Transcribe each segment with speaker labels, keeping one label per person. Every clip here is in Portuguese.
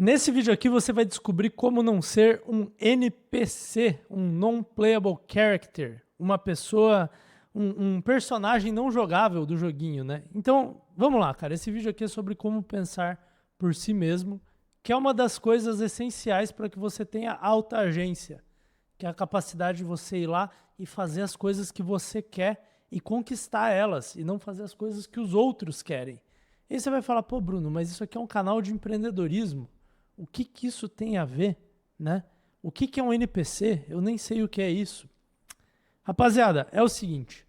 Speaker 1: Nesse vídeo aqui você vai descobrir como não ser um NPC, um Non-Playable Character, uma pessoa, um personagem não jogável do joguinho, né? Então, vamos lá, cara. Esse vídeo aqui é sobre como pensar por si mesmo, que é uma das coisas essenciais para que você tenha alta agência, que é a capacidade de você ir lá e fazer as coisas que você quer e conquistar elas, e não fazer as coisas que os outros querem. E aí você vai falar, pô, Bruno, mas isso aqui é um canal de empreendedorismo. O que que isso tem a ver, né? O que que é um NPC? Eu nem sei o que é isso. Rapaziada, é o seguinte,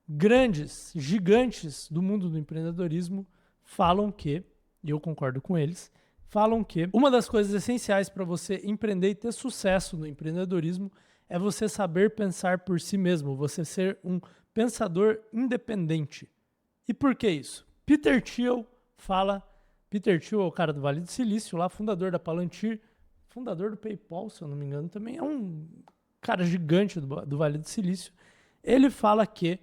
Speaker 1: grandes, gigantes do mundo do empreendedorismo falam que, e eu concordo com eles, falam que uma das coisas essenciais para você empreender e ter sucesso no empreendedorismo é você saber pensar por si mesmo, você ser um pensador independente. E por que isso? Peter Thiel é o cara do Vale do Silício, lá, fundador da Palantir, fundador do PayPal, se eu não me engano, também é um cara gigante do Vale do Silício. Ele fala que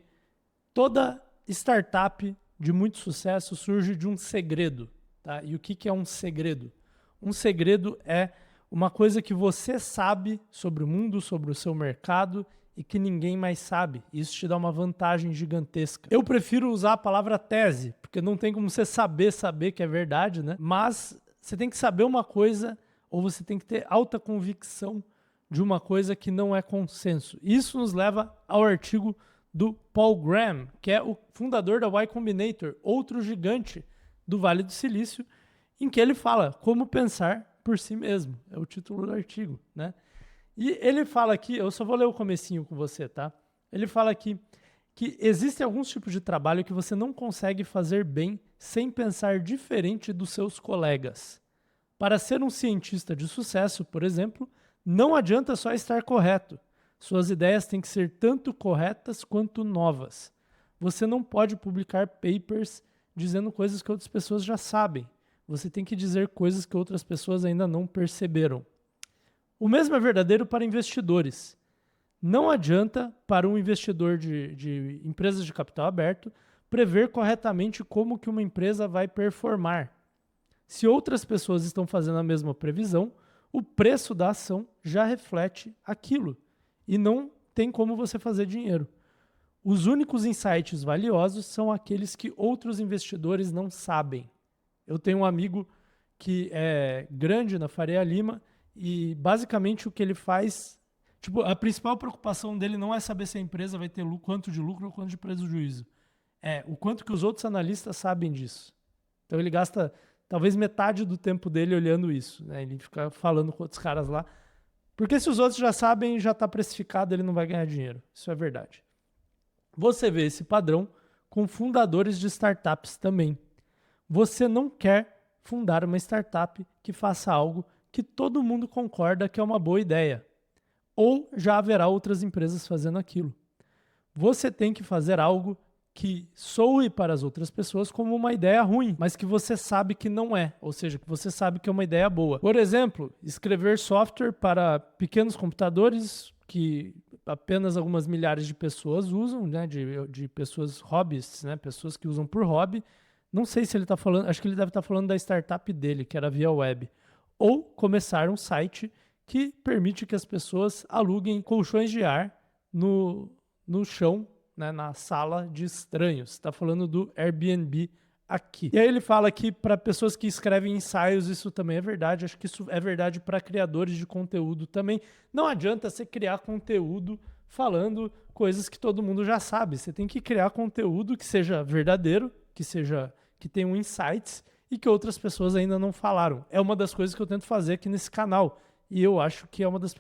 Speaker 1: toda startup de muito sucesso surge de um segredo. Tá? E o que é um segredo? Um segredo é uma coisa que você sabe sobre o mundo, sobre o seu mercado e que ninguém mais sabe. Isso te dá uma vantagem gigantesca. Eu prefiro usar a palavra tese, porque não tem como você saber que é verdade, né? Mas você tem que saber uma coisa ou você tem que ter alta convicção de uma coisa que não é consenso. Isso nos leva ao artigo do Paul Graham, que é o fundador da Y Combinator, outro gigante do Vale do Silício, em que ele fala como pensar por si mesmo. É o título do artigo, né? E ele fala aqui, eu só vou ler o comecinho com você, tá? Ele fala aqui que existem alguns tipos de trabalho que você não consegue fazer bem sem pensar diferente dos seus colegas. Para ser um cientista de sucesso, por exemplo, não adianta só estar correto. Suas ideias têm que ser tanto corretas quanto novas. Você não pode publicar papers dizendo coisas que outras pessoas já sabem. Você tem que dizer coisas que outras pessoas ainda não perceberam. O mesmo é verdadeiro para investidores. Não adianta para um investidor de empresas de capital aberto prever corretamente como que uma empresa vai performar. Se outras pessoas estão fazendo a mesma previsão, o preço da ação já reflete aquilo e não tem como você fazer dinheiro. Os únicos insights valiosos são aqueles que outros investidores não sabem. Eu tenho um amigo que é grande na Faria Lima e basicamente o que ele faz, tipo, a principal preocupação dele não é saber se a empresa vai ter quanto de lucro ou quanto de prejuízo. É o quanto que os outros analistas sabem disso. Então ele gasta talvez metade do tempo dele olhando isso, né? Ele fica falando com outros caras lá. Porque se os outros já sabem, já está precificado, ele não vai ganhar dinheiro. Isso é verdade. Você vê esse padrão com fundadores de startups também. Você não quer fundar uma startup que faça algo que todo mundo concorda que é uma boa ideia. Ou já haverá outras empresas fazendo aquilo. Você tem que fazer algo que soe para as outras pessoas como uma ideia ruim, mas que você sabe que não é, ou seja, que você sabe que é uma ideia boa. Por exemplo, escrever software para pequenos computadores que apenas algumas milhares de pessoas usam, né, de pessoas hobbyists, né, pessoas que usam por hobby. Não sei se ele está falando, acho que ele deve estar falando da startup dele, que era via web. Ou começar um site que permite que as pessoas aluguem colchões de ar no chão, né, na sala de estranhos. Está falando do Airbnb aqui. E aí ele fala que para pessoas que escrevem ensaios isso também é verdade. Acho que isso é verdade para criadores de conteúdo também. Não adianta você criar conteúdo falando coisas que todo mundo já sabe. Você tem que criar conteúdo que seja verdadeiro, que tenha insights e que outras pessoas ainda não falaram. É uma das coisas que eu tento fazer aqui nesse canal. E eu acho que é uma das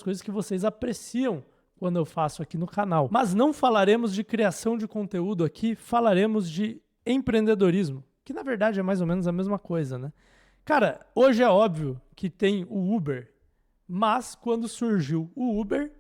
Speaker 1: coisas que vocês apreciam quando eu faço aqui no canal. Mas não falaremos de criação de conteúdo aqui, falaremos de empreendedorismo, que na verdade é mais ou menos a mesma coisa, né? Cara, hoje é óbvio que tem o Uber, mas quando surgiu o Uber,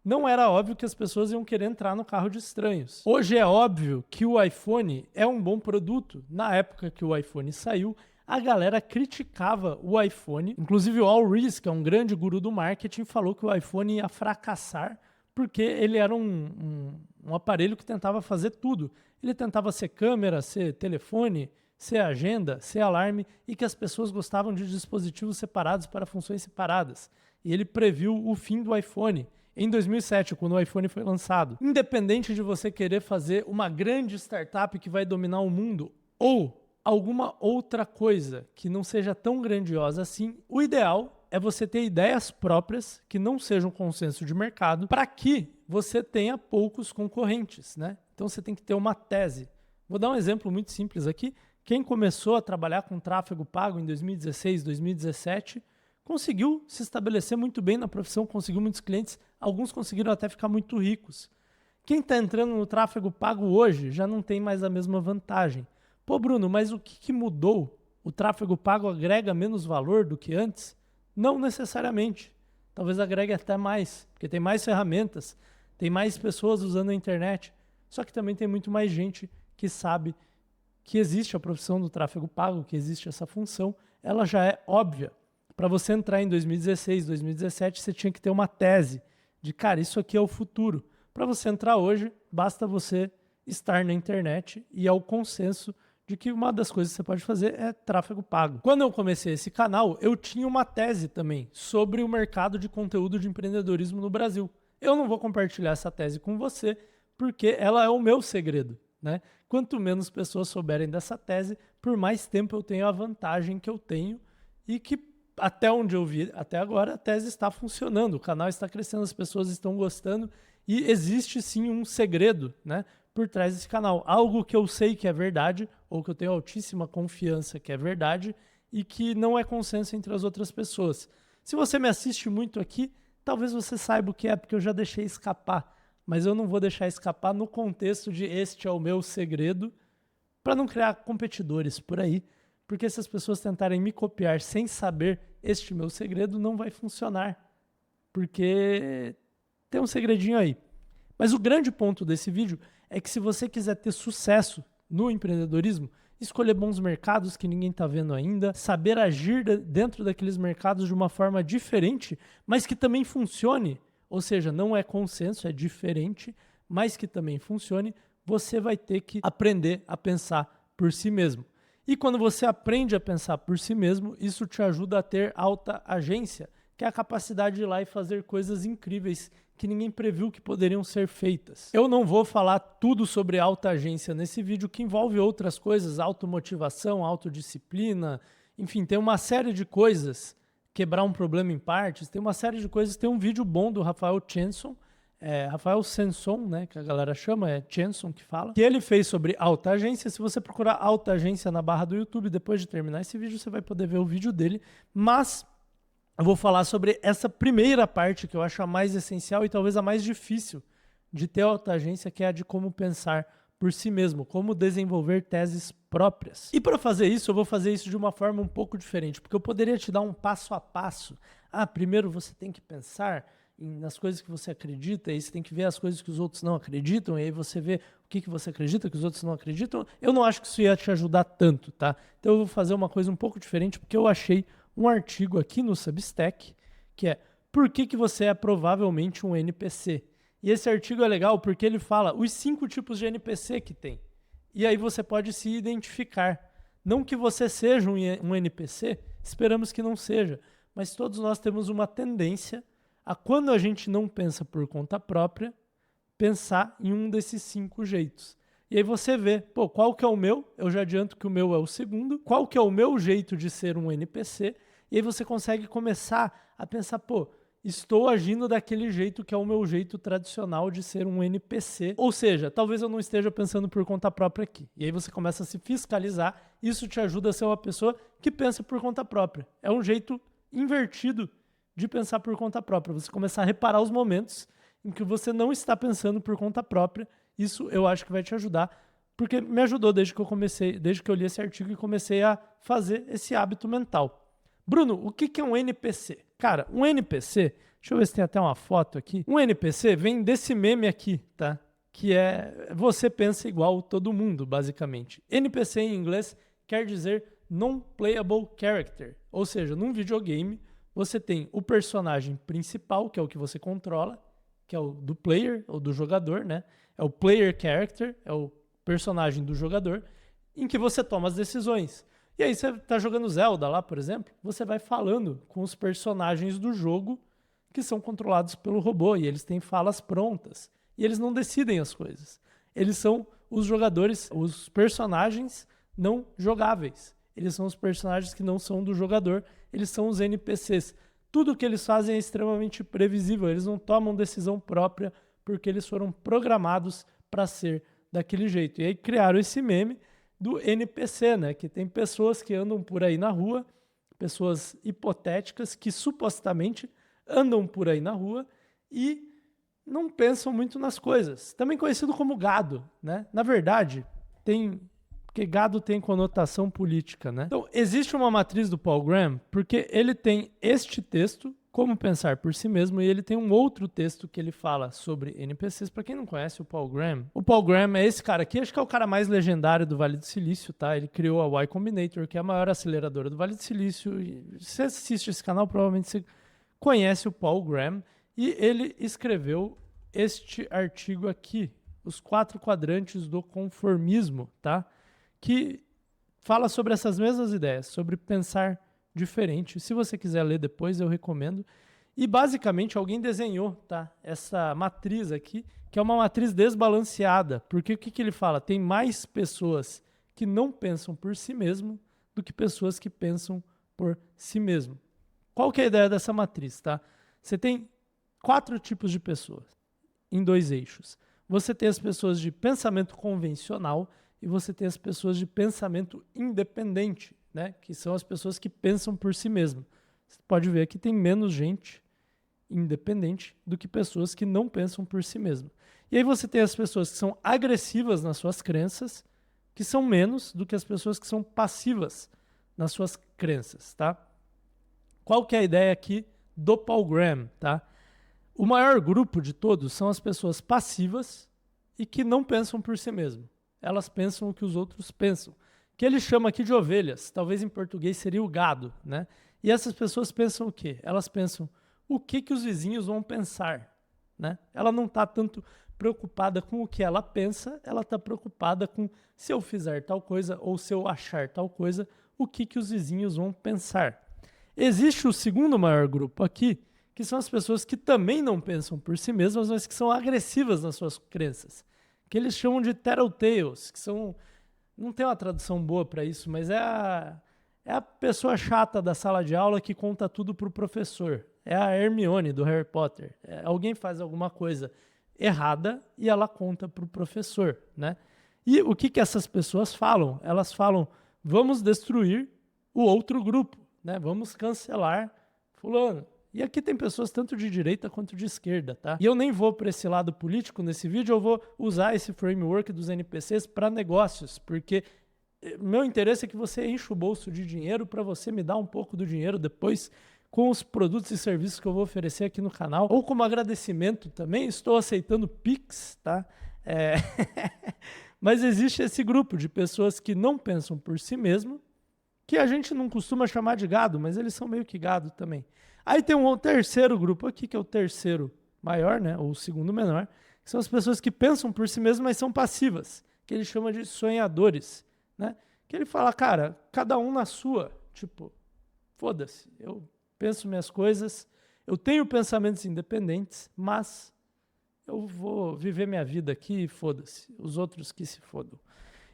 Speaker 1: não era óbvio que as pessoas iam querer entrar no carro de estranhos. Hoje é óbvio que o iPhone é um bom produto. Na época que o iPhone saiu, a galera criticava o iPhone. Inclusive o Al Ries, que é um grande guru do marketing, falou que o iPhone ia fracassar porque ele era um aparelho que tentava fazer tudo. Ele tentava ser câmera, ser telefone, ser agenda, ser alarme e que as pessoas gostavam de dispositivos separados para funções separadas. E ele previu o fim do iPhone em 2007, quando o iPhone foi lançado. Independente de você querer fazer uma grande startup que vai dominar o mundo ou alguma outra coisa que não seja tão grandiosa assim, o ideal é você ter ideias próprias que não sejam consenso de mercado para que você tenha poucos concorrentes, né? Então você tem que ter uma tese. Vou dar um exemplo muito simples aqui. Quem começou a trabalhar com tráfego pago em 2016, 2017, conseguiu se estabelecer muito bem na profissão, conseguiu muitos clientes, alguns conseguiram até ficar muito ricos. Quem está entrando no tráfego pago hoje já não tem mais a mesma vantagem. Pô, Bruno, mas o que mudou? O tráfego pago agrega menos valor do que antes? Não necessariamente. Talvez agregue até mais, porque tem mais ferramentas, tem mais pessoas usando a internet, só que também tem muito mais gente que sabe que existe a profissão do tráfego pago, que existe essa função, ela já é óbvia. Para você entrar em 2016, 2017, você tinha que ter uma tese de, cara, isso aqui é o futuro. Para você entrar hoje, basta você estar na internet e ao consenso de que uma das coisas que você pode fazer é tráfego pago. Quando eu comecei esse canal, eu tinha uma tese também sobre o mercado de conteúdo de empreendedorismo no Brasil. Eu não vou compartilhar essa tese com você, porque ela é o meu segredo, né? Quanto menos pessoas souberem dessa tese, por mais tempo eu tenho a vantagem que eu tenho e que até onde eu vi até agora a tese está funcionando, o canal está crescendo, as pessoas estão gostando e existe sim um segredo, né, por trás desse canal. Algo que eu sei que é verdade ou que eu tenho altíssima confiança que é verdade e que não é consenso entre as outras pessoas. Se você me assiste muito aqui, talvez você saiba o que é, porque eu já deixei escapar. Mas eu não vou deixar escapar no contexto de este é o meu segredo, para não criar competidores por aí. Porque se as pessoas tentarem me copiar sem saber este meu segredo, não vai funcionar. Porque tem um segredinho aí. Mas o grande ponto desse vídeo é que se você quiser ter sucesso no empreendedorismo, escolher bons mercados que ninguém está vendo ainda, saber agir dentro daqueles mercados de uma forma diferente, mas que também funcione, ou seja, não é consenso, é diferente, mas que também funcione, você vai ter que aprender a pensar por si mesmo. E quando você aprende a pensar por si mesmo, isso te ajuda a ter alta agência, que é a capacidade de ir lá e fazer coisas incríveis que ninguém previu que poderiam ser feitas. Eu não vou falar tudo sobre alta agência nesse vídeo, que envolve outras coisas, automotivação, autodisciplina, enfim, tem uma série de coisas, quebrar um problema em partes, tem uma série de coisas, tem um vídeo bom do Rafael Chanson, Rafael Sanson, né, que a galera chama, é Chanson que fala, que ele fez sobre alta agência. Se você procurar alta agência na barra do YouTube, depois de terminar esse vídeo, você vai poder ver o vídeo dele, mas eu vou falar sobre essa primeira parte que eu acho a mais essencial e talvez a mais difícil de ter alta agência, que é a de como pensar por si mesmo, como desenvolver teses próprias. E para fazer isso, eu vou fazer isso de uma forma um pouco diferente, porque eu poderia te dar um passo a passo. Primeiro você tem que pensar nas coisas que você acredita, e aí você tem que ver as coisas que os outros não acreditam, e aí você vê o que você acredita que os outros não acreditam. Eu não acho que isso ia te ajudar tanto, tá? Então eu vou fazer uma coisa um pouco diferente, porque eu achei um artigo aqui no Substack, que é por que você é provavelmente um NPC. E esse artigo é legal porque ele fala os 5 tipos de NPC que tem. E aí você pode se identificar. Não que você seja um NPC, esperamos que não seja, mas todos nós temos uma tendência a, quando a gente não pensa por conta própria, pensar em um desses 5 jeitos. E aí você vê, qual que é o meu? Eu já adianto que o meu é o segundo. Qual que é o meu jeito de ser um NPC? E aí você consegue começar a pensar, estou agindo daquele jeito que é o meu jeito tradicional de ser um NPC. Ou seja, talvez eu não esteja pensando por conta própria aqui. E aí você começa a se fiscalizar. Isso te ajuda a ser uma pessoa que pensa por conta própria. É um jeito invertido de pensar por conta própria. Você começar a reparar os momentos em que você não está pensando por conta própria. Isso eu acho que vai te ajudar, porque me ajudou desde que eu li esse artigo e comecei a fazer esse hábito mental. Bruno, o que é um NPC? Cara, um NPC, deixa eu ver se tem até uma foto aqui. Um NPC vem desse meme aqui, tá? Que é você pensa igual todo mundo, basicamente. NPC em inglês quer dizer Non-Playable Character, ou seja, num videogame você tem o personagem principal, que é o que você controla, que é o do player ou do jogador, né? É o player character, é o personagem do jogador. em que você toma as decisões. E aí você tá jogando Zelda lá, por exemplo, você vai falando com os personagens do jogo que são controlados pelo robô e eles têm falas prontas. E eles não decidem as coisas. Eles são os jogadores, os personagens não jogáveis. Eles são os personagens que não são do jogador, eles são os NPCs. Tudo que eles fazem é extremamente previsível, eles não tomam decisão própria porque eles foram programados para ser daquele jeito. E aí criaram esse meme do NPC, né? Que tem pessoas que andam por aí na rua, pessoas hipotéticas que supostamente andam por aí na rua e não pensam muito nas coisas. Também conhecido como gado, né? Na verdade, porque gado tem conotação política, né? Então, existe uma matriz do Paul Graham porque ele tem este texto, Como Pensar por Si Mesmo, e ele tem um outro texto que ele fala sobre NPCs. Para quem não conhece o Paul Graham é esse cara aqui, acho que é o cara mais legendário do Vale do Silício, tá? Ele criou a Y Combinator, que é a maior aceleradora do Vale do Silício. E se você assiste esse canal, provavelmente você conhece o Paul Graham, e ele escreveu este artigo aqui, Os 4 Quadrantes do Conformismo, tá? Que fala sobre essas mesmas ideias, sobre pensar diferente. Se você quiser ler depois, eu recomendo. E basicamente alguém desenhou, tá? Essa matriz aqui, que é uma matriz desbalanceada, porque o que ele fala? Tem mais pessoas que não pensam por si mesmo do que pessoas que pensam por si mesmo. Qual que é a ideia dessa matriz, tá? Você tem 4 tipos de pessoas em 2 eixos. Você tem as pessoas de pensamento convencional e você tem as pessoas de pensamento independente, né? Que são as pessoas que pensam por si mesmas. Você pode ver que tem menos gente independente do que pessoas que não pensam por si mesmas. E aí você tem as pessoas que são agressivas nas suas crenças, que são menos do que as pessoas que são passivas nas suas crenças, tá? Qual que é a ideia aqui do Paul Graham, tá? O maior grupo de todos são as pessoas passivas e que não pensam por si mesmas. Elas pensam o que os outros pensam. Que ele chama aqui de ovelhas, talvez em português seria o gado, né? E essas pessoas pensam o quê? Elas pensam o que os vizinhos vão pensar, né? Ela não está tanto preocupada com o que ela pensa, ela está preocupada com se eu fizer tal coisa ou se eu achar tal coisa, o que os vizinhos vão pensar. Existe o segundo maior grupo aqui, que são as pessoas que também não pensam por si mesmas, mas que são agressivas nas suas crenças, que eles chamam de tattletales, que são... Não tem uma tradução boa para isso, mas é a pessoa chata da sala de aula que conta tudo pro professor. É a Hermione do Harry Potter. Alguém faz alguma coisa errada e ela conta pro professor, né? E o que essas pessoas falam? Elas falam, vamos destruir o outro grupo, né? Vamos cancelar fulano. E aqui tem pessoas tanto de direita quanto de esquerda, tá? E eu nem vou para esse lado político nesse vídeo, eu vou usar esse framework dos NPCs para negócios, porque meu interesse é que você encha o bolso de dinheiro para você me dar um pouco do dinheiro depois com os produtos e serviços que eu vou oferecer aqui no canal. Ou como agradecimento também, estou aceitando Pix, tá? Mas existe esse grupo de pessoas que não pensam por si mesmo, que a gente não costuma chamar de gado, mas eles são meio que gado também. Aí tem um terceiro grupo aqui, que é o terceiro maior, né, ou o segundo menor, que são as pessoas que pensam por si mesmas, mas são passivas, que ele chama de sonhadores, né? Que ele fala, cara, cada um na sua, tipo, foda-se, eu penso minhas coisas, eu tenho pensamentos independentes, mas eu vou viver minha vida aqui e foda-se, os outros que se fodam.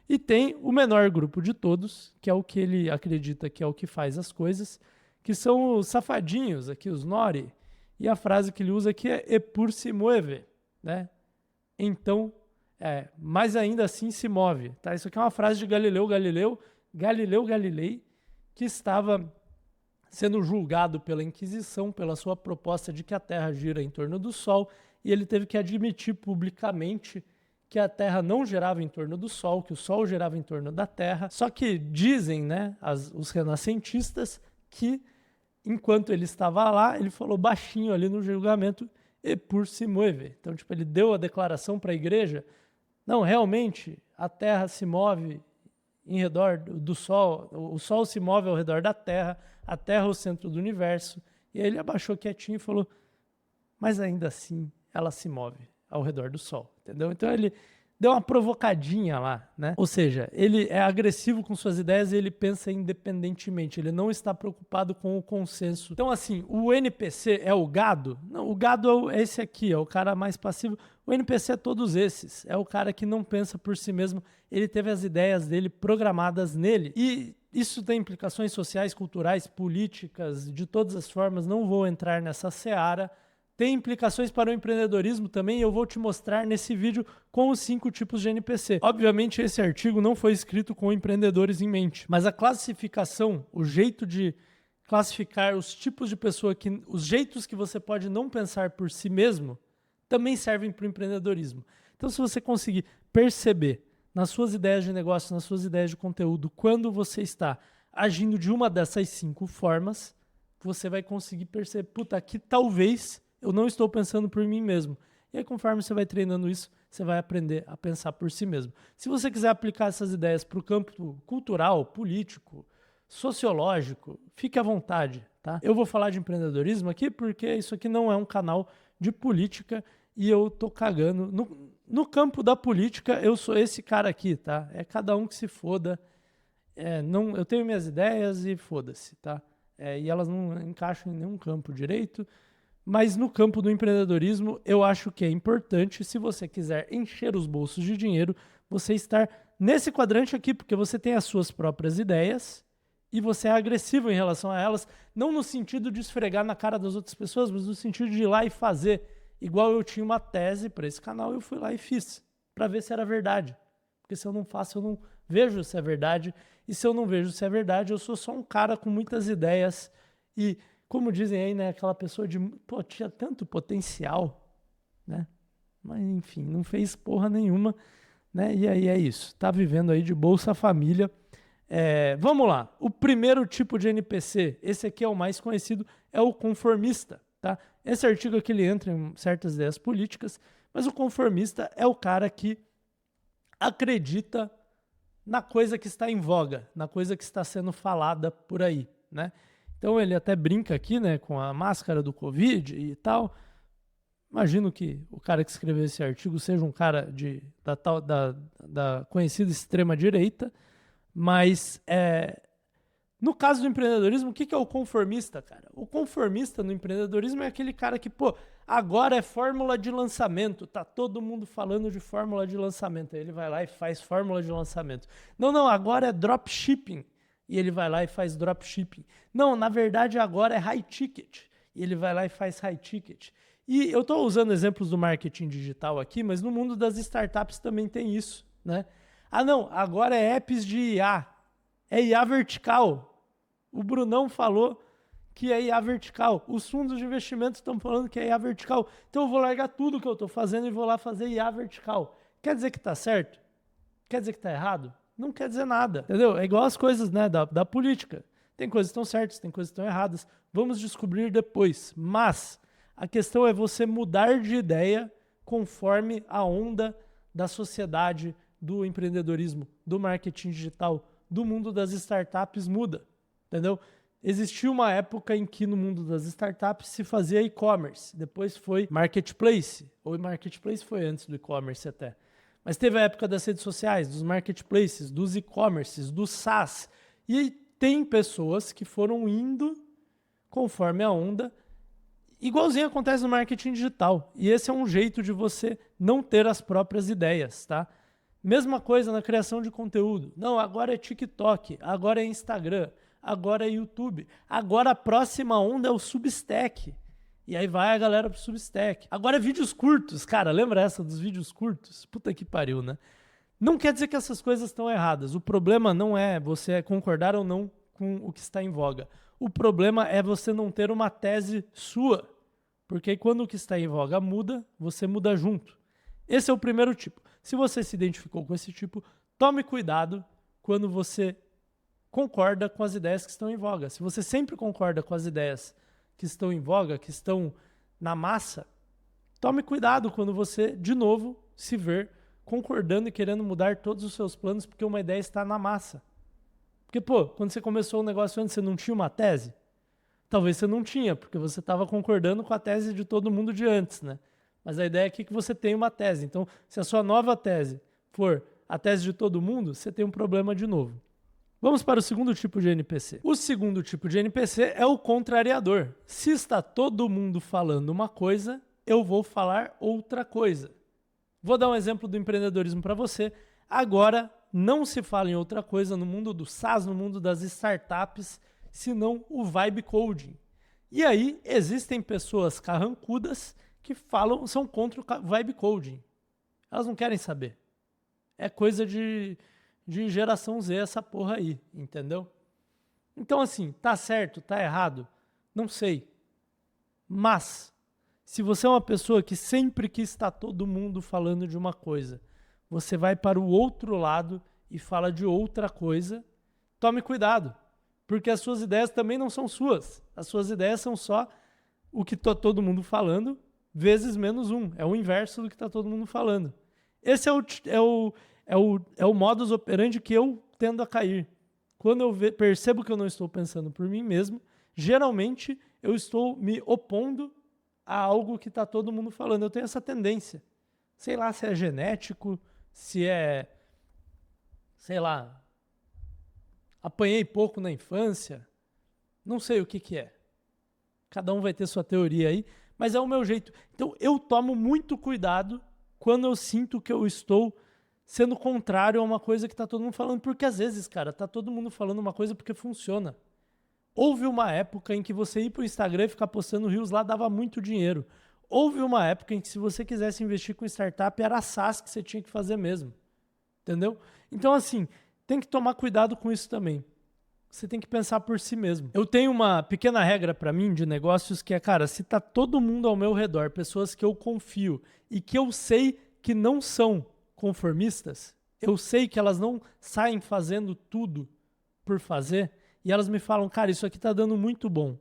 Speaker 1: E tem o menor grupo de todos, que é o que ele acredita que é o que faz as coisas, que são os safadinhos aqui, os nori. E a frase que ele usa aqui é "e por se mueve", né? Então, mas ainda assim se move, tá? Isso aqui é uma frase de Galileu Galilei, que estava sendo julgado pela Inquisição pela sua proposta de que a Terra gira em torno do Sol, e ele teve que admitir publicamente que a Terra não girava em torno do Sol, que o Sol girava em torno da Terra. Só que dizem, né, os renascentistas, que enquanto ele estava lá, ele falou baixinho ali no julgamento, "e por se move". Então, tipo, ele deu a declaração para a igreja, não, realmente, a Terra se move em redor do Sol, o Sol se move ao redor da Terra, a Terra é o centro do universo. E aí ele abaixou quietinho e falou, mas ainda assim, ela se move ao redor do Sol, entendeu? Então ele deu uma provocadinha lá, né? Ou seja, ele é agressivo com suas ideias e ele pensa independentemente, ele não está preocupado com o consenso. Então, assim, o NPC é o gado? Não, o gado é esse aqui, é o cara mais passivo. O NPC é todos esses, é o cara que não pensa por si mesmo, ele teve as ideias dele programadas nele. E isso tem implicações sociais, culturais, políticas, de todas as formas, não vou entrar nessa seara. Tem implicações para o empreendedorismo também, e eu vou te mostrar nesse vídeo com os 5 tipos de NPC. Obviamente, esse artigo não foi escrito com empreendedores em mente, mas a classificação, o jeito de classificar os tipos de pessoa, os jeitos que você pode não pensar por si mesmo, também servem para o empreendedorismo. Então, se você conseguir perceber nas suas ideias de negócio, nas suas ideias de conteúdo, quando você está agindo de uma dessas 5 formas, você vai conseguir perceber, puta, aqui talvez eu não estou pensando por mim mesmo. E aí, conforme você vai treinando isso, você vai aprender a pensar por si mesmo. Se você quiser aplicar essas ideias para o campo cultural, político, sociológico, fique à vontade, tá? Eu vou falar de empreendedorismo aqui porque isso aqui não é um canal de política e eu tô cagando. No campo da política, eu sou esse cara aqui, tá? É cada um que se foda. Eu tenho minhas ideias e foda-se, tá? E elas não encaixam em nenhum campo direito. Mas no campo do empreendedorismo, eu acho que é importante, se você quiser encher os bolsos de dinheiro, você estar nesse quadrante aqui, porque você tem as suas próprias ideias e você é agressivo em relação a elas, não no sentido de esfregar na cara das outras pessoas, mas no sentido de ir lá e fazer. Igual eu tinha uma tese para esse canal, eu fui lá e fiz, para ver se era verdade. Porque se eu não faço, eu não vejo se é verdade. E se eu não vejo se é verdade, eu sou só um cara com muitas ideias e... Como dizem aí, né? Aquela pessoa tinha tanto potencial, né? Mas, enfim, não fez porra nenhuma, né? E aí é isso. Tá vivendo aí de Bolsa Família. Vamos lá. O primeiro tipo de NPC, esse aqui é o mais conhecido, é o conformista, tá? Esse artigo aqui, ele entra em certas ideias políticas, mas o conformista é o cara que acredita na coisa que está em voga, na coisa que está sendo falada por aí, né? Então ele até brinca aqui, né, com a máscara do Covid e tal. Imagino que o cara que escreveu esse artigo seja um cara da conhecida extrema-direita, mas no caso do empreendedorismo, o que é o conformista, cara? O conformista no empreendedorismo é aquele cara que, agora é fórmula de lançamento, tá todo mundo falando de fórmula de lançamento, aí ele vai lá e faz fórmula de lançamento. Não, agora é dropshipping. E ele vai lá e faz dropshipping. Não, na verdade agora é high ticket. E ele vai lá e faz high ticket. E eu estou usando exemplos do marketing digital aqui, mas no mundo das startups também tem isso, né? Não, agora é apps de IA. É IA vertical. O Brunão falou que é IA vertical. Os fundos de investimento estão falando que é IA vertical. Então eu vou largar tudo que eu estou fazendo e vou lá fazer IA vertical. Quer dizer que está certo? Quer dizer que está errado? Não quer dizer nada, entendeu? É igual as coisas, né, da política. Tem coisas que estão certas, tem coisas que estão erradas. Vamos descobrir depois. Mas a questão é você mudar de ideia conforme a onda da sociedade, do empreendedorismo, do marketing digital, do mundo das startups muda, entendeu? Existiu uma época em que no mundo das startups se fazia e-commerce, depois foi marketplace, ou marketplace foi antes do e-commerce até. Mas teve a época das redes sociais, dos marketplaces, dos e-commerces, do SaaS. E tem pessoas que foram indo conforme a onda, igualzinho acontece no marketing digital. E esse é um jeito de você não ter as próprias ideias, tá? Mesma coisa na criação de conteúdo. Não, agora é TikTok, agora é Instagram, agora é YouTube. Agora a próxima onda é o Substack. E aí vai a galera pro Substack. Agora vídeos curtos, cara, lembra essa dos vídeos curtos? Puta que pariu, né? Não quer dizer que essas coisas estão erradas. O problema não é você concordar ou não com o que está em voga. O problema é você não ter uma tese sua. Porque quando o que está em voga muda, você muda junto. Esse é o primeiro tipo. Se você se identificou com esse tipo, tome cuidado quando você concorda com as ideias que estão em voga. Se você sempre concorda com as ideias que estão em voga, que estão na massa, tome cuidado quando você, de novo, se ver concordando e querendo mudar todos os seus planos porque uma ideia está na massa. Porque, quando você começou o negócio antes, você não tinha uma tese? Talvez você não tinha, porque você estava concordando com a tese de todo mundo de antes, né? Mas a ideia aqui é que você tem uma tese. Então, se a sua nova tese for a tese de todo mundo, você tem um problema de novo. Vamos para o segundo tipo de NPC. O segundo tipo de NPC é o contrariador. Se está todo mundo falando uma coisa, eu vou falar outra coisa. Vou dar um exemplo do empreendedorismo para você. Agora, não se fala em outra coisa no mundo do SaaS, no mundo das startups, senão o vibe coding. E aí, existem pessoas carrancudas que são contra o vibe coding. Elas não querem saber. É coisa de geração Z essa porra aí, entendeu? Então, assim, tá certo, tá errado? Não sei. Mas, se você é uma pessoa que sempre que está todo mundo falando de uma coisa, você vai para o outro lado e fala de outra coisa, tome cuidado, porque as suas ideias também não são suas. As suas ideias são só o que está todo mundo falando, vezes menos um. É o inverso do que está todo mundo falando. Esse é o modus operandi que eu tendo a cair. Quando eu percebo que eu não estou pensando por mim mesmo, geralmente eu estou me opondo a algo que está todo mundo falando. Eu tenho essa tendência. Sei lá se é genético, se é, sei lá, apanhei pouco na infância. Não sei o que é. Cada um vai ter sua teoria aí, mas é o meu jeito. Então eu tomo muito cuidado quando eu sinto que eu estou sendo contrário a uma coisa que está todo mundo falando. Porque às vezes, cara, está todo mundo falando uma coisa porque funciona. Houve uma época em que você ir para o Instagram e ficar postando reels lá dava muito dinheiro. Houve uma época em que se você quisesse investir com startup, era SaaS que você tinha que fazer mesmo. Entendeu? Então, assim, tem que tomar cuidado com isso também. Você tem que pensar por si mesmo. Eu tenho uma pequena regra para mim de negócios que é, cara, se tá todo mundo ao meu redor, pessoas que eu confio e que eu sei que não são conformistas, eu sei que elas não saem fazendo tudo por fazer, e elas me falam, cara, isso aqui tá dando muito bom.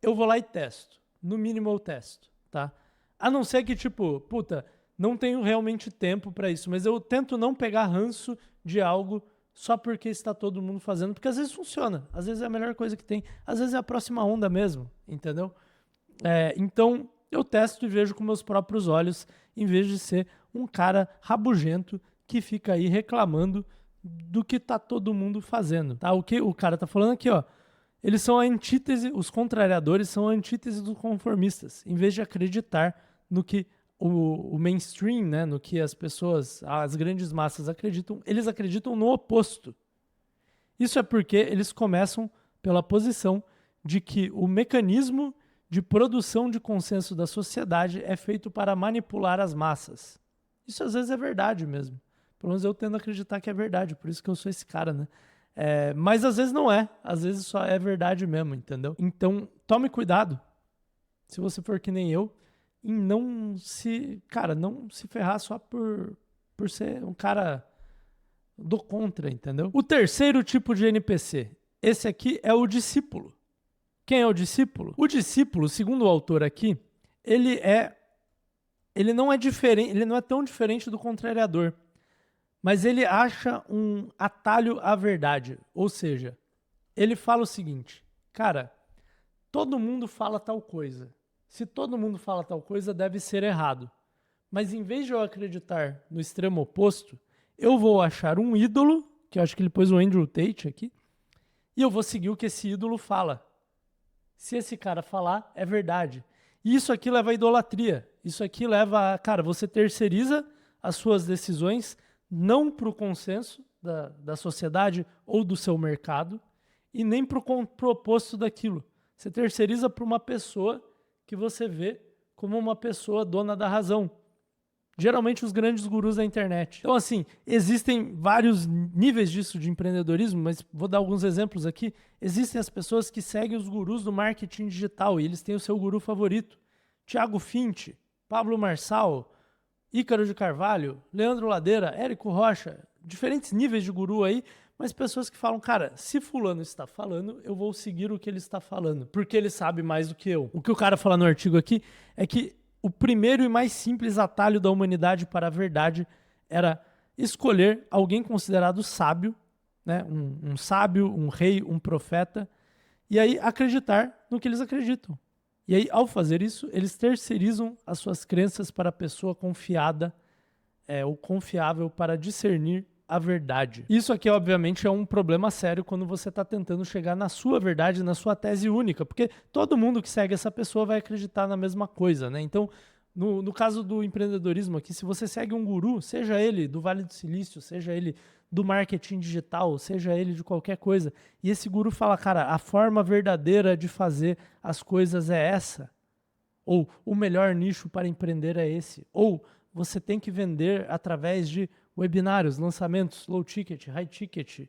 Speaker 1: Eu vou lá e testo. No mínimo eu testo, tá? A não ser que, tipo, puta, não tenho realmente tempo para isso, mas eu tento não pegar ranço de algo só porque está todo mundo fazendo, porque às vezes funciona, às vezes é a melhor coisa que tem, às vezes é a próxima onda mesmo, entendeu? Então, eu testo e vejo com meus próprios olhos, em vez de ser um cara rabugento que fica aí reclamando do que tá todo mundo fazendo, tá? O que o cara tá falando aqui, ó, eles são a antítese, os contrariadores são a antítese dos conformistas, em vez de acreditar no que o mainstream, né, no que as pessoas, as grandes massas acreditam, eles acreditam no oposto. Isso é porque eles começam pela posição de que o mecanismo de produção de consenso da sociedade é feito para manipular as massas. Isso às vezes é verdade mesmo. Pelo menos eu tendo a acreditar que é verdade, por isso que eu sou esse cara, né? Mas às vezes não é, às vezes só é verdade mesmo, entendeu? Então, tome cuidado, se você for que nem eu, em não se ferrar só por ser um cara do contra, entendeu? O terceiro tipo de NPC, esse aqui é o discípulo. Quem é o discípulo? O discípulo, segundo o autor aqui, ele não é diferente, ele não é tão diferente do contrariador, mas ele acha um atalho à verdade, ou seja, ele fala o seguinte, cara, todo mundo fala tal coisa. Se todo mundo fala tal coisa, deve ser errado. Mas em vez de eu acreditar no extremo oposto, eu vou achar um ídolo, que eu acho que ele pôs o Andrew Tate aqui, e eu vou seguir o que esse ídolo fala. Se esse cara falar, é verdade. E isso aqui leva à idolatria. Isso aqui leva a, cara, você terceiriza as suas decisões não para o consenso da sociedade ou do seu mercado, e nem para o oposto daquilo. Você terceiriza para uma pessoa que você vê como uma pessoa dona da razão. Geralmente os grandes gurus da internet. Então, assim, existem vários níveis disso de empreendedorismo, mas vou dar alguns exemplos aqui. Existem as pessoas que seguem os gurus do marketing digital e eles têm o seu guru favorito. Thiago Fint, Pablo Marçal, Ícaro de Carvalho, Leandro Ladeira, Érico Rocha, diferentes níveis de guru aí, mas pessoas que falam, cara, se fulano está falando, eu vou seguir o que ele está falando, porque ele sabe mais do que eu. O que o cara fala no artigo aqui é que o primeiro e mais simples atalho da humanidade para a verdade era escolher alguém considerado sábio, né? Um sábio, um rei, um profeta, e aí acreditar no que eles acreditam. E aí, ao fazer isso, eles terceirizam as suas crenças para a pessoa confiada é o confiável para discernir a verdade. Isso aqui, obviamente, é um problema sério quando você está tentando chegar na sua verdade, na sua tese única, porque todo mundo que segue essa pessoa vai acreditar na mesma coisa, né? Então, no caso do empreendedorismo aqui, se você segue um guru, seja ele do Vale do Silício, seja ele do marketing digital, seja ele de qualquer coisa, e esse guru fala, cara, a forma verdadeira de fazer as coisas é essa, ou o melhor nicho para empreender é esse, ou você tem que vender através de webinários, lançamentos, low ticket, high ticket,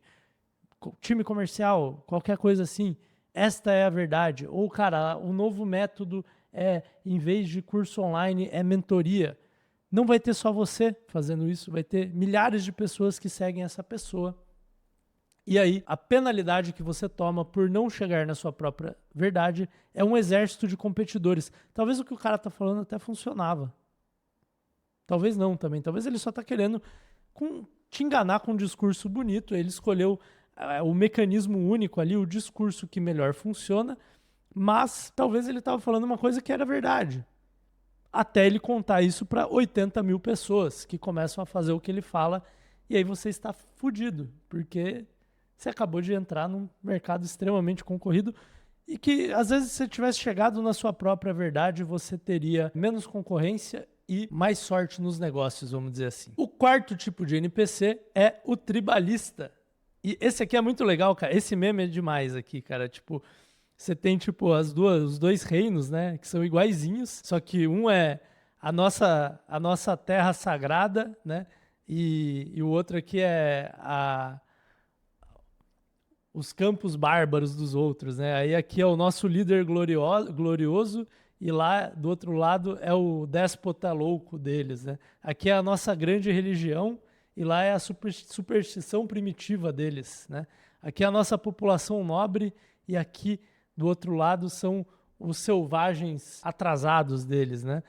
Speaker 1: time comercial, qualquer coisa assim. Esta é a verdade. Ou, cara, o novo método é, em vez de curso online, é mentoria. Não vai ter só você fazendo isso, vai ter milhares de pessoas que seguem essa pessoa. E aí, a penalidade que você toma por não chegar na sua própria verdade é um exército de competidores. Talvez o que o cara está falando até funcionava. Talvez não também. Talvez ele só está querendo te enganar com um discurso bonito. Ele escolheu o mecanismo único ali, o discurso que melhor funciona, mas talvez ele estava falando uma coisa que era verdade. Até ele contar isso para 80 mil pessoas que começam a fazer o que ele fala, e aí você está fudido, porque você acabou de entrar num mercado extremamente concorrido e que, às vezes, se você tivesse chegado na sua própria verdade, você teria menos concorrência e mais sorte nos negócios, vamos dizer assim. O quarto tipo de NPC é o tribalista. E esse aqui é muito legal, cara. Esse meme é demais aqui, cara. Tipo, você tem, tipo, os dois reinos, né? Que são iguaizinhos, só que um é a nossa terra sagrada, né? E o outro aqui é os campos bárbaros dos outros, né? Aí aqui é o nosso líder glorioso e lá do outro lado é o déspota louco deles, né? Aqui é a nossa grande religião e lá é a superstição primitiva deles, né? Aqui é a nossa população nobre e aqui do outro lado são os selvagens atrasados deles, né?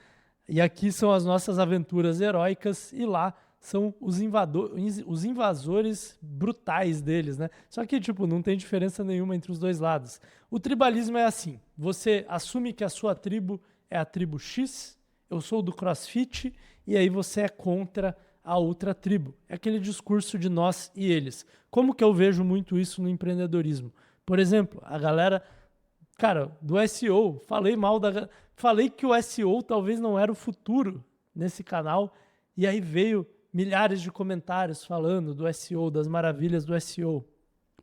Speaker 1: E aqui são as nossas aventuras heróicas e lá são os invasores brutais deles, né? Só que, tipo, não tem diferença nenhuma entre os dois lados. O tribalismo é assim, você assume que a sua tribo é a tribo X, eu sou do CrossFit, e aí você é contra a outra tribo. É aquele discurso de nós e eles. Como que eu vejo muito isso no empreendedorismo? Por exemplo, a galera, cara, do SEO, falei que o SEO talvez não era o futuro nesse canal, e aí veio milhares de comentários falando do SEO, das maravilhas do SEO.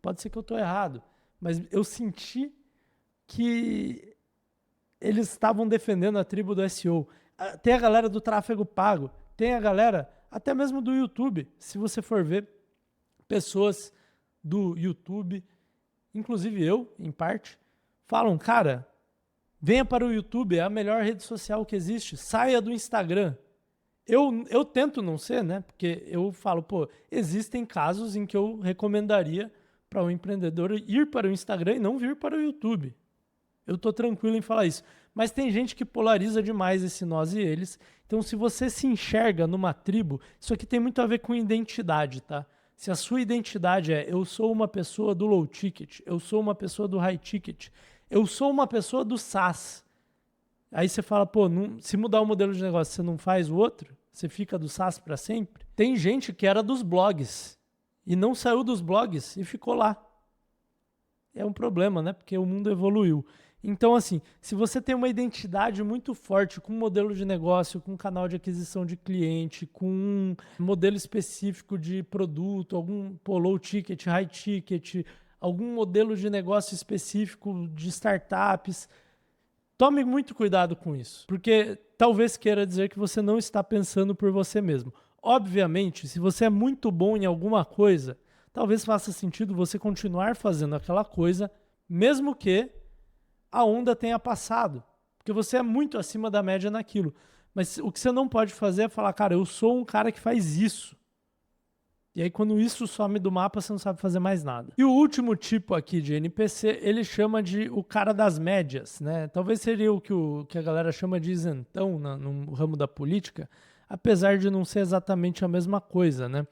Speaker 1: Pode ser que eu estou errado, mas eu senti que eles estavam defendendo a tribo do SEO. Tem a galera do tráfego pago, tem a galera até mesmo do YouTube. Se você for ver, pessoas do YouTube, inclusive eu, em parte, falam, cara, venha para o YouTube, é a melhor rede social que existe, saia do Instagram. Eu tento não ser, né? Porque eu falo, pô, existem casos em que eu recomendaria para um empreendedor ir para o Instagram e não vir para o YouTube. Eu tô tranquilo em falar isso. Mas tem gente que polariza demais esse nós e eles. Então, se você se enxerga numa tribo, isso aqui tem muito a ver com identidade, tá? Se a sua identidade é eu sou uma pessoa do low ticket, eu sou uma pessoa do high ticket, eu sou uma pessoa do SaaS. Aí você fala, pô, se mudar o modelo de negócio, você não faz o outro? Você fica do SaaS para sempre? Tem gente que era dos blogs e não saiu dos blogs e ficou lá. É um problema, né? Porque o mundo evoluiu. Então, assim, se você tem uma identidade muito forte com um modelo de negócio, com um canal de aquisição de cliente, com um modelo específico de produto, algum low ticket, high ticket, algum modelo de negócio específico de startups, tome muito cuidado com isso, porque talvez queira dizer que você não está pensando por você mesmo. Obviamente, se você é muito bom em alguma coisa, talvez faça sentido você continuar fazendo aquela coisa, mesmo que a onda tenha passado, porque você é muito acima da média naquilo. Mas o que você não pode fazer é falar, cara, eu sou um cara que faz isso. E aí, quando isso some do mapa, você não sabe fazer mais nada. E o último tipo aqui de NPC, ele chama de o cara das médias, né? Talvez seria o que a galera chama de isentão no ramo da política, apesar de não ser exatamente a mesma coisa, né?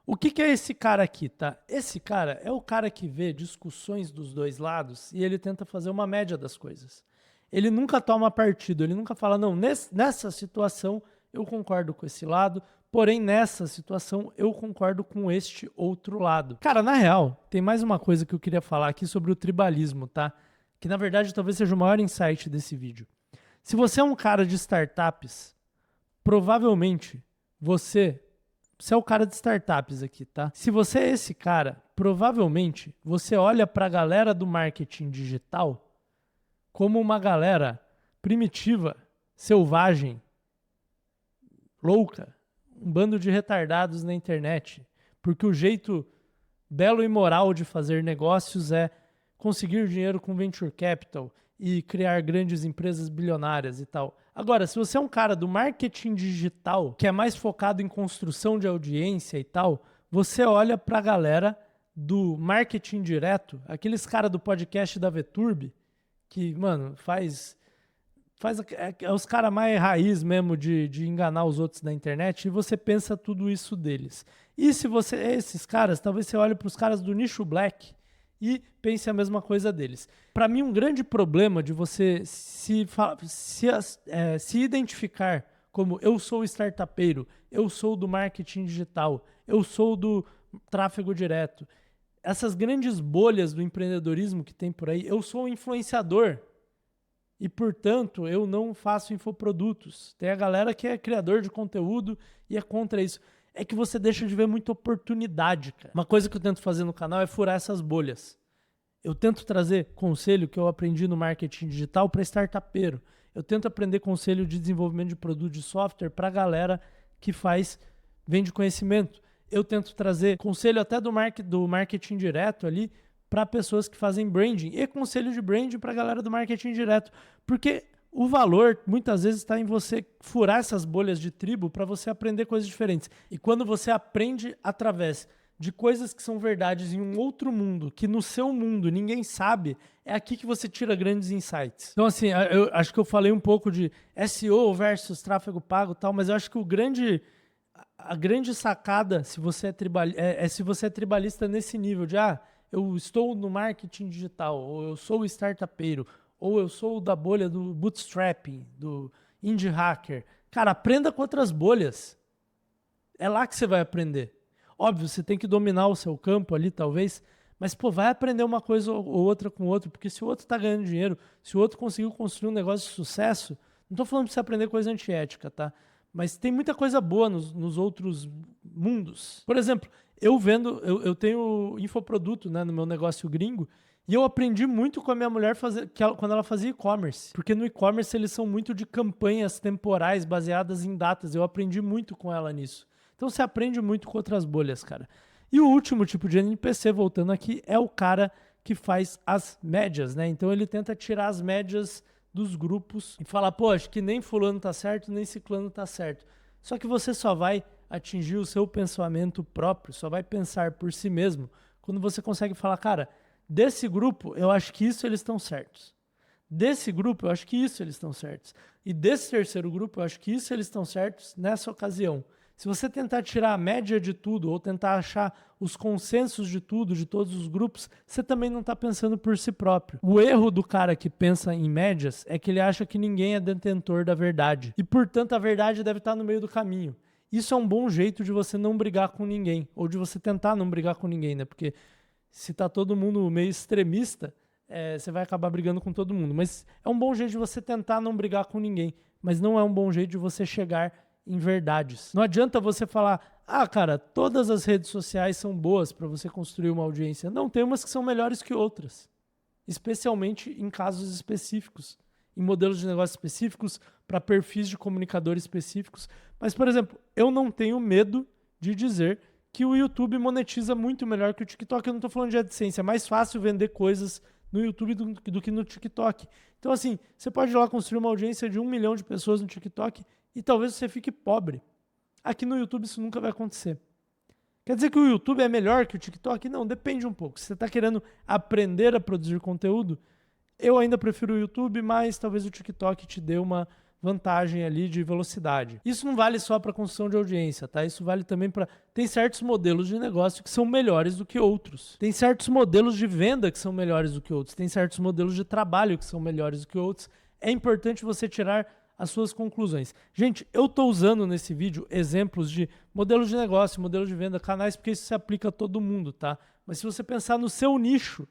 Speaker 1: O que é esse cara aqui, tá? Esse cara é o cara que vê discussões dos dois lados e ele tenta fazer uma média das coisas. Ele nunca toma partido, ele nunca fala, não, nessa situação eu concordo com esse lado, Porém, nessa situação, eu concordo com este outro lado. Cara, na real, tem mais uma coisa que eu queria falar aqui sobre o tribalismo, tá? Que na verdade talvez seja o maior insight desse vídeo. Se você é um cara de startups, provavelmente você é o cara de startups aqui, tá? Se você é esse cara, provavelmente você olha pra galera do marketing digital como uma galera primitiva, selvagem, louca, um bando de retardados na internet, porque o jeito belo e moral de fazer negócios é conseguir dinheiro com venture capital e criar grandes empresas bilionárias e tal. Agora, se você é um cara do marketing digital, que é mais focado em construção de audiência e tal, você olha pra galera do marketing direto, aqueles caras do podcast da Veturb, que, mano, é os caras mais raiz mesmo de enganar os outros na internet, e você pensa tudo isso deles. E se você é esses caras, talvez você olhe para os caras do nicho black e pense a mesma coisa deles. Para mim, um grande problema de você se identificar como eu sou startupeiro, eu sou do marketing digital, eu sou do tráfego direto, essas grandes bolhas do empreendedorismo que tem por aí, eu sou um influenciador, e, portanto, eu não faço infoprodutos. Tem a galera que é criador de conteúdo e é contra isso. É que você deixa de ver muita oportunidade, cara. Uma coisa que eu tento fazer no canal é furar essas bolhas. Eu tento trazer conselho que eu aprendi no marketing digital para startupeiro. Eu tento aprender conselho de desenvolvimento de produto de software para a galera que vende conhecimento. Eu tento trazer conselho até do marketing direto ali, para pessoas que fazem branding e conselho de branding para a galera do marketing direto. Porque o valor muitas vezes está em você furar essas bolhas de tribo para você aprender coisas diferentes. E quando você aprende através de coisas que são verdades em um outro mundo, que no seu mundo ninguém sabe, é aqui que você tira grandes insights. Então, assim, eu acho que eu falei um pouco de SEO versus tráfego pago e tal, mas eu acho que a grande sacada, se você é tribalista nesse nível de eu estou no marketing digital, ou eu sou startupeiro, ou eu sou da bolha do bootstrapping, do indie hacker. Cara, aprenda com outras bolhas. É lá que você vai aprender. Óbvio, você tem que dominar o seu campo ali, talvez, mas, vai aprender uma coisa ou outra com o outro, porque se o outro está ganhando dinheiro, se o outro conseguiu construir um negócio de sucesso, não estou falando para você aprender coisa antiética, tá? Mas tem muita coisa boa nos outros mundos. Por exemplo, eu tenho infoproduto, né, no meu negócio gringo, e eu aprendi muito com a minha mulher quando ela fazia e-commerce. Porque no e-commerce eles são muito de campanhas temporais baseadas em datas. Eu aprendi muito com ela nisso. Então você aprende muito com outras bolhas, cara. E o último tipo de NPC, voltando aqui, é o cara que faz as médias, né? Então ele tenta tirar as médias dos grupos e falar, acho que nem fulano tá certo, nem ciclano tá certo. Só que você só vai atingir o seu pensamento próprio, só vai pensar por si mesmo, quando você consegue falar, cara, desse grupo eu acho que isso eles estão certos. Desse grupo eu acho que isso eles estão certos. E desse terceiro grupo eu acho que isso eles estão certos nessa ocasião. Se você tentar tirar a média de tudo ou tentar achar os consensos de tudo, de todos os grupos, você também não está pensando por si próprio. O erro do cara que pensa em médias é que ele acha que ninguém é detentor da verdade. E, portanto, a verdade deve estar no meio do caminho. Isso é um bom jeito de você não brigar com ninguém, ou de você tentar não brigar com ninguém, né? Porque se tá todo mundo meio extremista, você vai acabar brigando com todo mundo. Mas é um bom jeito de você tentar não brigar com ninguém, mas não é um bom jeito de você chegar em verdades. Não adianta você falar, cara, todas as redes sociais são boas para você construir uma audiência. Não, tem umas que são melhores que outras, especialmente em casos específicos, em modelos de negócio específicos, para perfis de comunicadores específicos. Mas, por exemplo, eu não tenho medo de dizer que o YouTube monetiza muito melhor que o TikTok. Eu não estou falando de AdSense, é mais fácil vender coisas no YouTube do que no TikTok. Então, assim, você pode ir lá construir uma audiência de 1 milhão de pessoas no TikTok e talvez você fique pobre. Aqui no YouTube isso nunca vai acontecer. Quer dizer que o YouTube é melhor que o TikTok? Não, depende um pouco. Se você está querendo aprender a produzir conteúdo, eu ainda prefiro o YouTube, mas talvez o TikTok te dê uma vantagem ali de velocidade. Isso não vale só para construção de audiência, tá? Isso vale também para... Tem certos modelos de negócio que são melhores do que outros. Tem certos modelos de venda que são melhores do que outros. Tem certos modelos de trabalho que são melhores do que outros. É importante você tirar as suas conclusões. Gente, eu estou usando nesse vídeo exemplos de modelos de negócio, modelo de venda, canais, porque isso se aplica a todo mundo, tá? Mas se você pensar no seu nicho,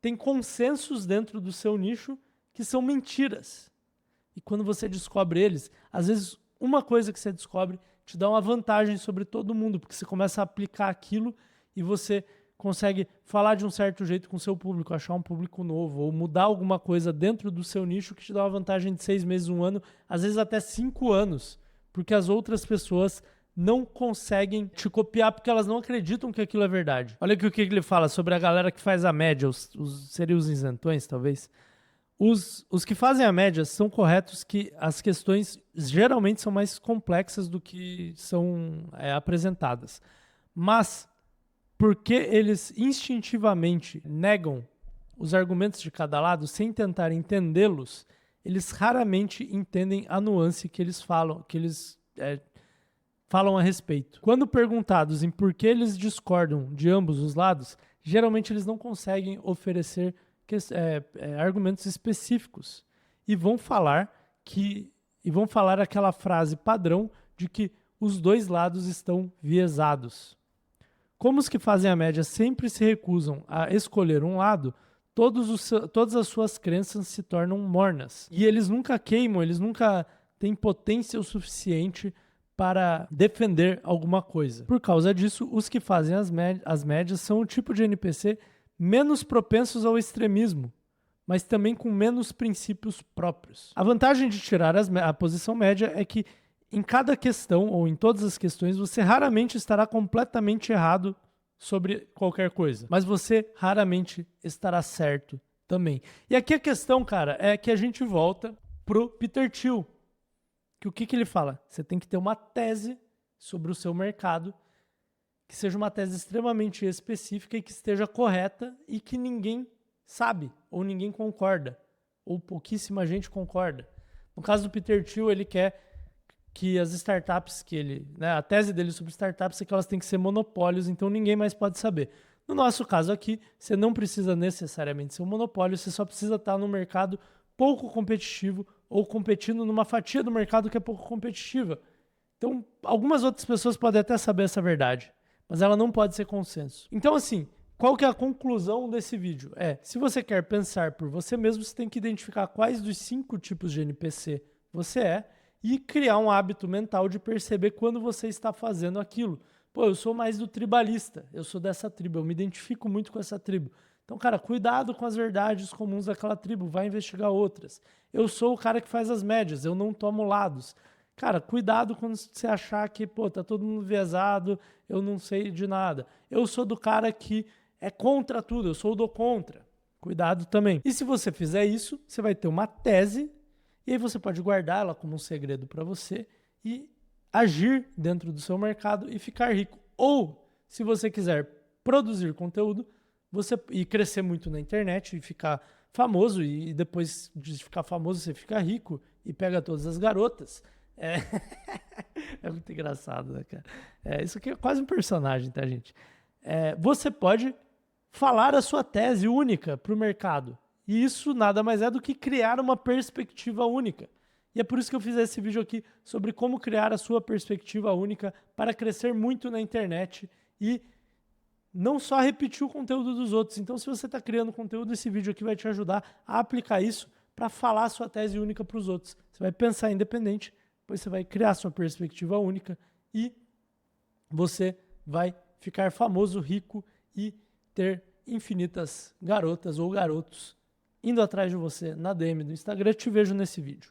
Speaker 1: tem consensos dentro do seu nicho que são mentiras. E quando você descobre eles, às vezes uma coisa que você descobre te dá uma vantagem sobre todo mundo, porque você começa a aplicar aquilo e você consegue falar de um certo jeito com o seu público, achar um público novo, ou mudar alguma coisa dentro do seu nicho que te dá uma vantagem de 6 meses, 1 ano, às vezes até 5 anos, porque as outras pessoas não conseguem te copiar porque elas não acreditam que aquilo é verdade. Olha aqui o que ele fala sobre a galera que faz a média, seriam os isentões, talvez. Os que fazem a média são corretos que as questões geralmente são mais complexas do que são apresentadas. Mas, porque eles instintivamente negam os argumentos de cada lado sem tentar entendê-los, eles raramente entendem a nuance que eles falam, falam a respeito. Quando perguntados em por que eles discordam de ambos os lados, geralmente eles não conseguem oferecer argumentos específicos e vão falar aquela frase padrão de que os dois lados estão viesados. Como os que fazem a média sempre se recusam a escolher um lado, todas as suas crenças se tornam mornas. E eles nunca queimam, eles nunca têm potência o suficiente para defender alguma coisa. Por causa disso, os que fazem as médias são o tipo de NPC menos propensos ao extremismo, mas também com menos princípios próprios. A vantagem de tirar a posição média é que em cada questão, ou em todas as questões, você raramente estará completamente errado sobre qualquer coisa, mas você raramente estará certo também. E aqui a questão, cara, é que a gente volta pro Peter Thiel, que o que ele fala? Você tem que ter uma tese sobre o seu mercado, que seja uma tese extremamente específica e que esteja correta e que ninguém sabe, ou ninguém concorda, ou pouquíssima gente concorda. No caso do Peter Thiel, ele quer que as startups a tese dele sobre startups é que elas têm que ser monopólios, então ninguém mais pode saber. No nosso caso aqui, você não precisa necessariamente ser um monopólio, você só precisa estar num mercado pouco competitivo ou competindo numa fatia do mercado que é pouco competitiva. Então, algumas outras pessoas podem até saber essa verdade, mas ela não pode ser consenso. Então, assim, qual que é a conclusão desse vídeo? Se você quer pensar por você mesmo, você tem que identificar quais dos 5 tipos de NPC você é e criar um hábito mental de perceber quando você está fazendo aquilo. Pô, eu sou mais do tribalista, eu sou dessa tribo, eu me identifico muito com essa tribo. Então, cara, cuidado com as verdades comuns daquela tribo, vai investigar outras. Eu sou o cara que faz as médias, eu não tomo lados. Cara, cuidado quando você achar que, tá todo mundo viesado, eu não sei de nada. Eu sou do cara que é contra tudo, eu sou do contra. Cuidado também. E se você fizer isso, você vai ter uma tese, e aí você pode guardar ela como um segredo para você e agir dentro do seu mercado e ficar rico. Ou, se você quiser produzir conteúdo e crescer muito na internet e ficar famoso, e depois de ficar famoso você fica rico e pega todas as garotas. É muito engraçado, né, cara? Isso aqui é quase um personagem, tá, gente? Você pode falar a sua tese única para o mercado. E isso nada mais é do que criar uma perspectiva única. E é por isso que eu fiz esse vídeo aqui sobre como criar a sua perspectiva única para crescer muito na internet e não só repetir o conteúdo dos outros. Então, se você está criando conteúdo, esse vídeo aqui vai te ajudar a aplicar isso para falar a sua tese única para os outros. Você vai pensar independente, depois você vai criar a sua perspectiva única e você vai ficar famoso, rico e ter infinitas garotas ou garotos indo atrás de você na DM do Instagram. Te vejo nesse vídeo.